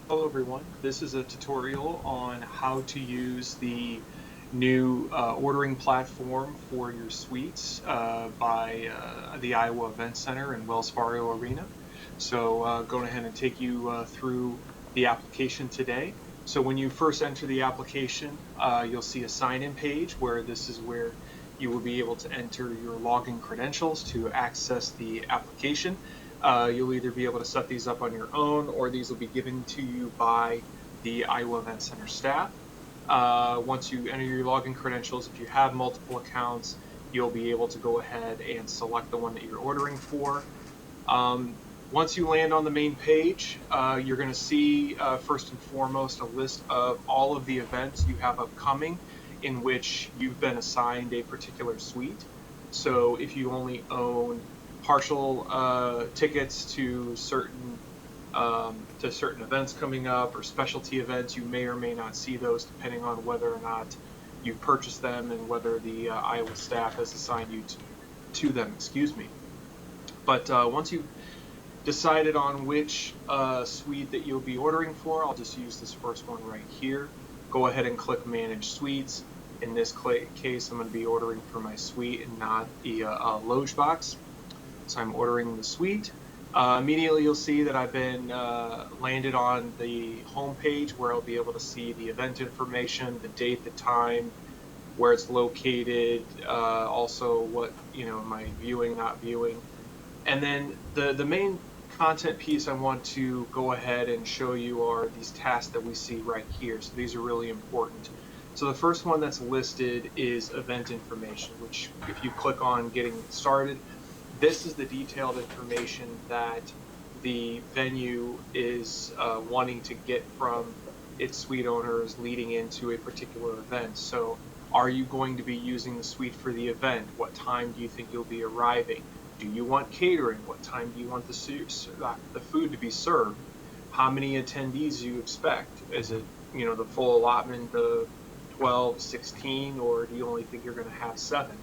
Hello everyone, this is a tutorial on how to use the new ordering platform for your suites by the Iowa Event Center and Wells Fargo Arena. So going ahead and take you through the application today. So when you first enter the application, you'll see a sign-in page where this is where you will be able to enter your login credentials to access the application. You'll either be able to set these up on your own, or these will be given to you by the Iowa Event Center staff. Once you enter your login credentials, if you have multiple accounts, you'll be able to go ahead and select the one that you're ordering for. Once you land on the main page, you're going to see first and foremost a list of all of the events you have upcoming in which you've been assigned a particular suite. So if you only own partial tickets to certain events coming up or specialty events, you may or may not see those depending on whether or not you've purchased them and whether the Iowa staff has assigned you to them. Excuse me. But once you've decided on which suite that you'll be ordering for, I'll just use this first one right here. Go ahead and click Manage Suites. In this case, I'm going to be ordering for my suite and not the loge box. So I'm ordering the suite. Immediately you'll see that I've been landed on the home page where I'll be able to see the event information, the date, the time, where it's located, also what, am I viewing, not viewing. And then the main content piece I want to go ahead and show you are these tasks that we see right here. So these are really important. So the first one that's listed is event information, which if you click on getting started, this is the detailed information that the venue is wanting to get from its suite owners leading into a particular event. So are you going to be using the suite for the event? What time do you think you'll be arriving? Do you want catering? What time do you want the food to be served? How many attendees do you expect? Is it, the full allotment of 12, 16, or do you only think you're going to have 7?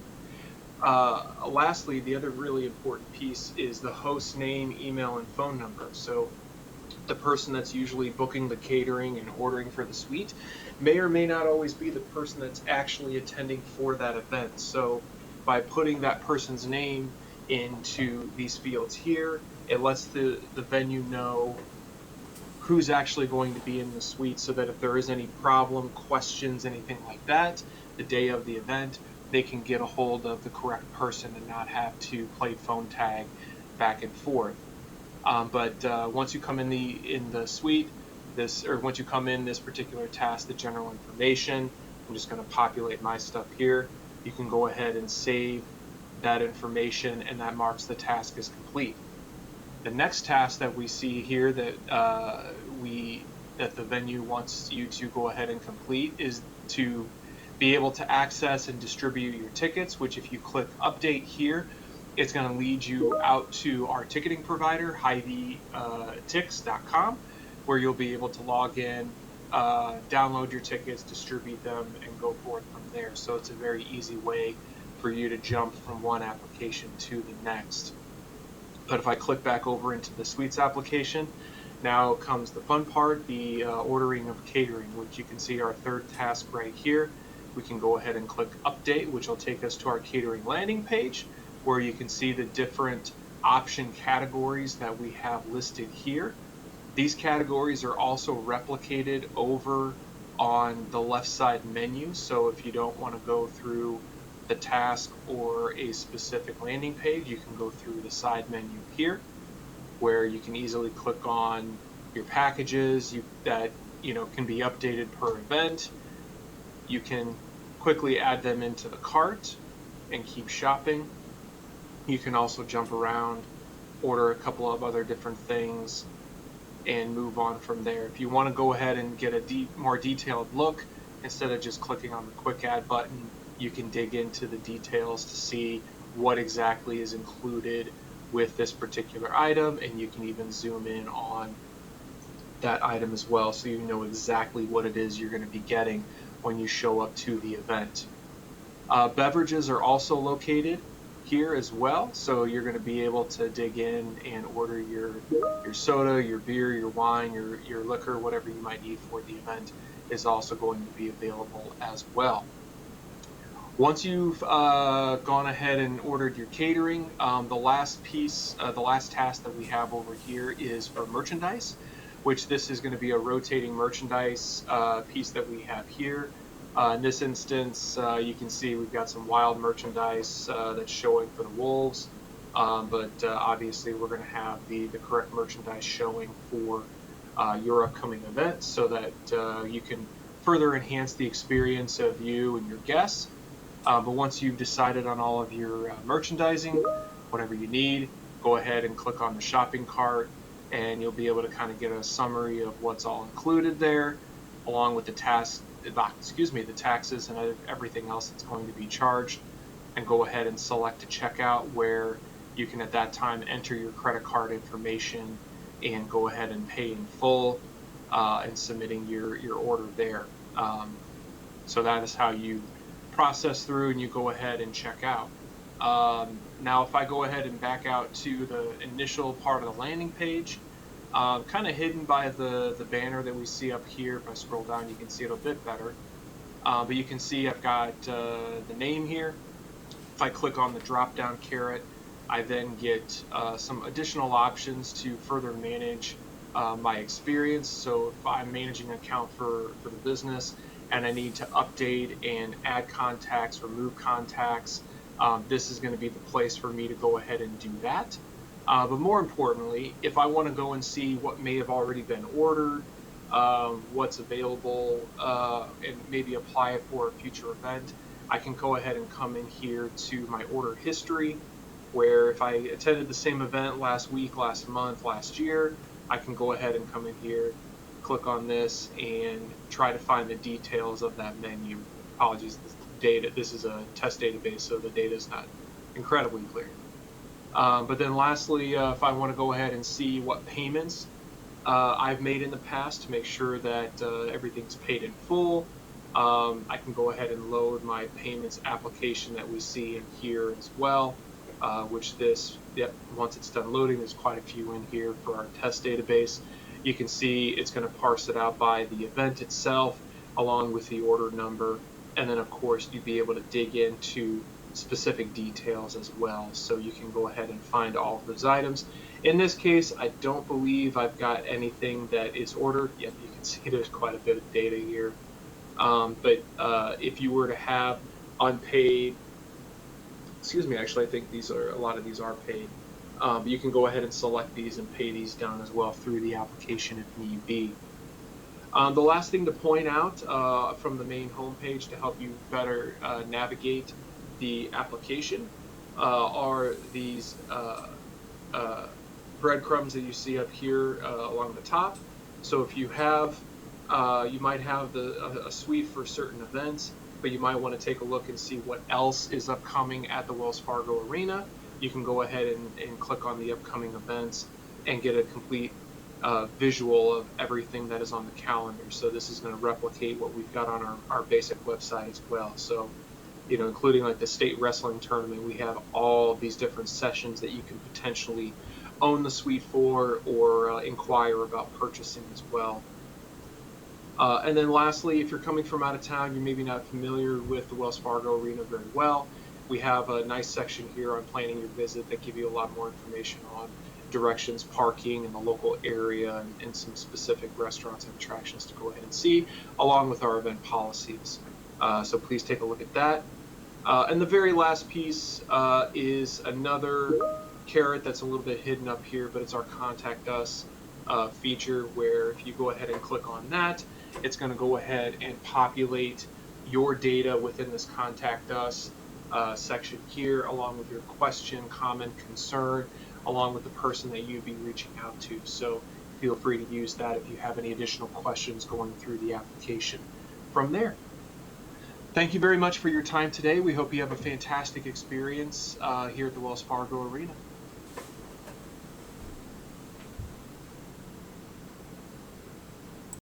Lastly, the other really important piece is the host name, email, and phone number. So the person that's usually booking the catering and ordering for the suite may or may not always be the person that's actually attending for that event. So by putting that person's name into these fields here, it lets the venue know who's actually going to be in the suite, so that if there is any problem, questions, anything like that, the day of the event, they can get a hold of the correct person and not have to play phone tag back and forth. But once you come in the suite, once you come in this particular task, the general information, I'm just going to populate my stuff here. You can go ahead and save that information, and that marks the task as complete. The next task that we see here that the venue wants you to go ahead and complete is to be able to access and distribute your tickets, which if you click update here, it's going to lead you out to our ticketing provider, HiVTix.com, where you'll be able to log in, download your tickets, distribute them, and go forth from there. So it's a very easy way for you to jump from one application to the next. But if I click back over into the suites application, now comes the fun part, the ordering of catering, which you can see our third task right here. We can go ahead and click update, which will take us to our catering landing page, where you can see the different option categories that we have listed here. These categories are also replicated over on the left side menu. So if you don't want to go through the task or a specific landing page, you can go through the side menu here, where you can easily click on your packages that can be updated per event. You can quickly add them into the cart and keep shopping. You can also jump around, order a couple of other different things, and move on from there. If you want to go ahead and get a more detailed look, instead of just clicking on the quick add button, you can dig into the details to see what exactly is included with this particular item, and you can even zoom in on that item as well, so you know exactly what it is you're going to be getting when you show up to the event. Beverages are also located here as well. So you're going to be able to dig in and order your soda, your beer, your wine, your liquor, whatever you might need for the event is also going to be available as well. Once you've gone ahead and ordered your catering, the last the last task that we have over here is for merchandise, which this is going to be a rotating merchandise piece that we have here. In this instance, you can see we've got some wild merchandise that's showing for the wolves, but obviously we're going to have the correct merchandise showing for your upcoming event so that you can further enhance the experience of you and your guests. But once you've decided on all of your merchandising, whatever you need, go ahead and click on the shopping cart, and you'll be able to kind of get a summary of what's all included there, along with the the taxes and everything else that's going to be charged. And go ahead and select a checkout where you can at that time enter your credit card information and go ahead and pay in full and submitting your order there. So that is how you process through and you go ahead and check out. Now, if I go ahead and back out to the initial part of the landing page, kind of hidden by the banner that we see up here, if I scroll down, you can see it a bit better. But you can see I've got the name here. If I click on the drop-down caret, I then get some additional options to further manage my experience. So if I'm managing an account for the business, and I need to update and add contacts, remove contacts, this is going to be the place for me to go ahead and do that. But more importantly, if I want to go and see what may have already been ordered, what's available, and maybe apply it for a future event, I can go ahead and come in here to my order history, where if I attended the same event last week, last month, last year, I can go ahead and come in here, click on this, and try to find the details of that menu. Apologies, this is a test database, so the data is not incredibly clear. But then lastly, if I want to go ahead and see what payments I've made in the past to make sure that everything's paid in full, I can go ahead and load my payments application that we see in here as well, once it's done loading, there's quite a few in here for our test database. You can see it's going to parse it out by the event itself, along with the order number, and then of course you'd be able to dig into specific details as well, so you can go ahead and find all of those items. In this case, I don't believe I've got anything that is ordered. Yep, you can see there's quite a bit of data here. But if you were to have unpaid, actually I think a lot of these are paid. But you can go ahead and select these and pay these down as well through the application if need be. The last thing to point out from the main homepage to help you better navigate the application are these breadcrumbs that you see up here along the top. So if you have, you might have a suite for certain events, but you might want to take a look and see what else is upcoming at the Wells Fargo Arena. You can go ahead and click on the upcoming events and get a complete visual of everything that is on the calendar. So this is going to replicate what we've got on our basic website as well. So, including like the state wrestling tournament, we have all of these different sessions that you can potentially own the suite for or inquire about purchasing as well. And then lastly, if you're coming from out of town, you're maybe not familiar with the Wells Fargo Arena very well, we have a nice section here on planning your visit that give you a lot more information on directions, parking in the local area, and some specific restaurants and attractions to go ahead and see, along with our event policies. So please take a look at that. And the very last piece is another caret that's a little bit hidden up here, but it's our Contact Us feature, where if you go ahead and click on that, it's going to go ahead and populate your data within this Contact Us section here, along with your question, comment, concern, along with the person that you'd be reaching out to. So feel free to use that if you have any additional questions going through the application from there. Thank you very much for your time today. We hope you have a fantastic experience here at the Wells Fargo Arena.